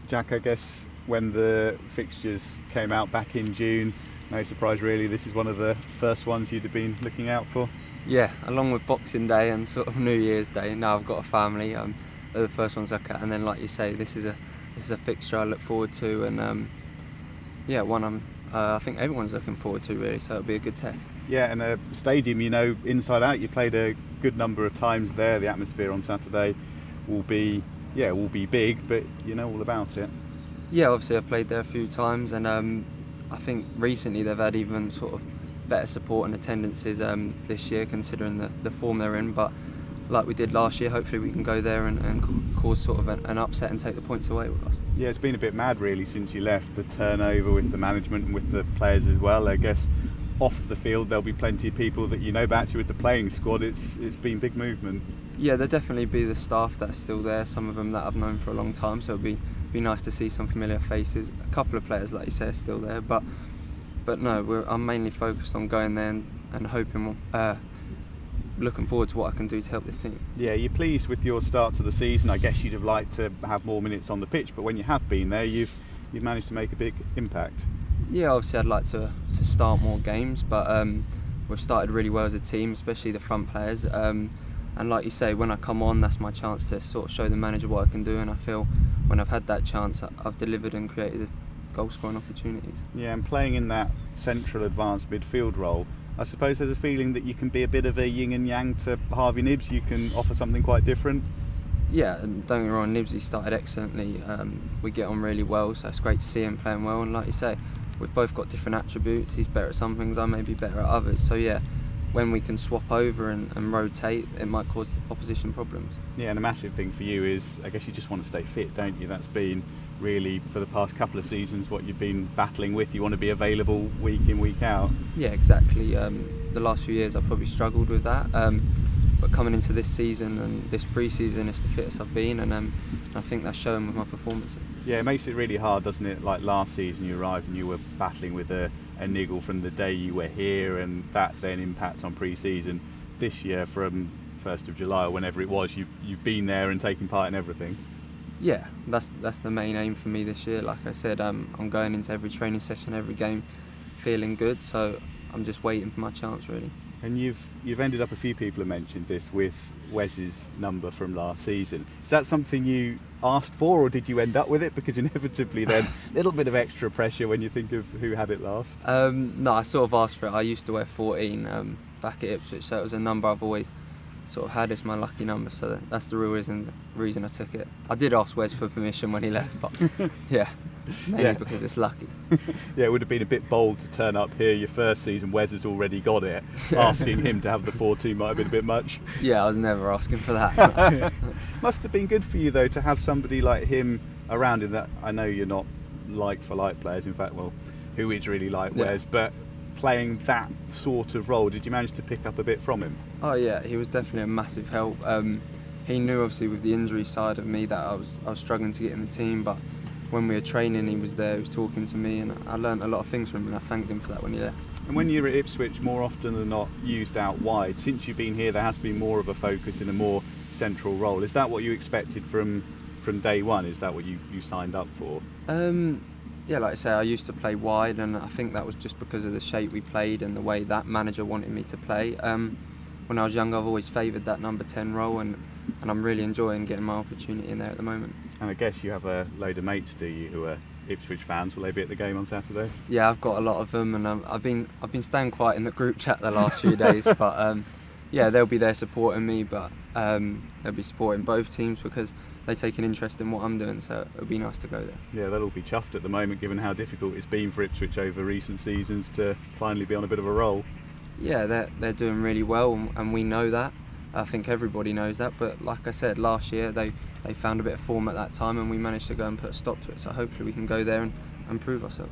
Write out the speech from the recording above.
Jack, I guess when the fixtures came out back in June, no surprise really, this is one of the first ones you'd have been looking out for? Yeah, along with Boxing Day and sort of New Year's Day. Now I've got a family, they're the first ones I look at, and then like you say, this is a fixture I look forward to, and one I think everyone's looking forward to really, so it'll be a good test. Yeah, and a stadium you know inside out. You played a good number of times there. The atmosphere on Saturday will be big, but you know all about it. Yeah, obviously I played there a few times, and I think recently they've had even sort of better support and attendances this year, considering the form they're in. But like we did last year, hopefully we can go there and cause sort of an upset and take the points away with us. Yeah, it's been a bit mad really since you left. The turnover with the management and with the players as well. I guess off the field there'll be plenty of people that you know, but actually with the playing squad it's been big movement. Yeah, there'll definitely be the staff that's still there, some of them that I've known for a long time, so it'll be nice to see some familiar faces. A couple of players, like you say, are still there, but no, I'm mainly focused on going there and hoping, looking forward to what I can do to help this team. Yeah, you're pleased with your start to the season. I guess you'd have liked to have more minutes on the pitch, but when you have been there, you've managed to make a big impact. Yeah, obviously I'd like to start more games, but we've started really well as a team, especially the front players. And like you say, when I come on, that's my chance to sort of show the manager what I can do, and I feel when I've had that chance, I've delivered and created goal scoring opportunities. Yeah, and playing in that central advanced midfield role, I suppose there's a feeling that you can be a bit of a yin and yang to Harvey Nibbs. You can offer something quite different. Yeah, and don't get me wrong, Nibbs started excellently. We get on really well, so it's great to see him playing well. And like you say, we've both got different attributes. He's better at some things, I may be better at others. So yeah, when we can swap over and rotate, it might cause opposition problems. Yeah, and a massive thing for you is, I guess you just want to stay fit, don't you? That's been really, for the past couple of seasons, what you've been battling with. You want to be available week in, week out. Yeah, exactly. The last few years I've probably struggled with that, but coming into this season and this pre-season, it's the fittest I've been, and I think that's showing with my performances. Yeah, it makes it really hard, doesn't it? Like last season you arrived and you were battling with a niggle from the day you were here, and that then impacts on pre-season. This year, from 1st of July or whenever it was, you've been there and taking part in everything. Yeah, that's the main aim for me this year. Like I said, I'm going into every training session, every game, feeling good, so I'm just waiting for my chance really. And you've ended up, a few people have mentioned this, with Wes's number from last season. Is that something you asked for, or did you end up with it? Because inevitably then a little bit of extra pressure when you think of who had it last. No, I sort of asked for it. I used to wear 14 back at Ipswich, so it was a number I've always sort of had as my lucky number, so that's the real reason I took it. I did ask Wes for permission when he left, but yeah, mainly because it's lucky. Yeah, it would have been a bit bold to turn up here your first season. Wes has already got it. Asking him to have the 14 might have been a bit much. Yeah, I was never asking for that. Must have been good for you though to have somebody like him around. In that, I know you're not like for like players. In fact, well, who is really like Wes, but playing that sort of role, did you manage to pick up a bit from him? Oh yeah, he was definitely a massive help. He knew obviously with the injury side of me that I was struggling to get in the team, but when we were training he was there, he was talking to me, and I learned a lot of things from him, and I thanked him for that when he left. And when you're at Ipswich, more often than not used out wide. Since you've been here, there has been more of a focus in a more central role. Is that what you expected from day one? Is that what you signed up for? Yeah, like I say, I used to play wide, and I think that was just because of the shape we played and the way that manager wanted me to play. When I was younger, I've always favoured that number 10 role, and I'm really enjoying getting my opportunity in there at the moment. And I guess you have a load of mates, do you, who are Ipswich fans? Will they be at the game on Saturday? Yeah, I've got a lot of them, and I've been staying quiet in the group chat the last few days, but yeah, they'll be there supporting me, but they'll be supporting both teams because they take an interest in what I'm doing, so it'll be nice to go there. Yeah, they'll all be chuffed at the moment, given how difficult it's been for Ipswich over recent seasons to finally be on a bit of a roll. Yeah, they're doing really well, and we know that. I think everybody knows that, but like I said, last year they found a bit of form at that time, and we managed to go and put a stop to it, so hopefully we can go there and prove ourselves.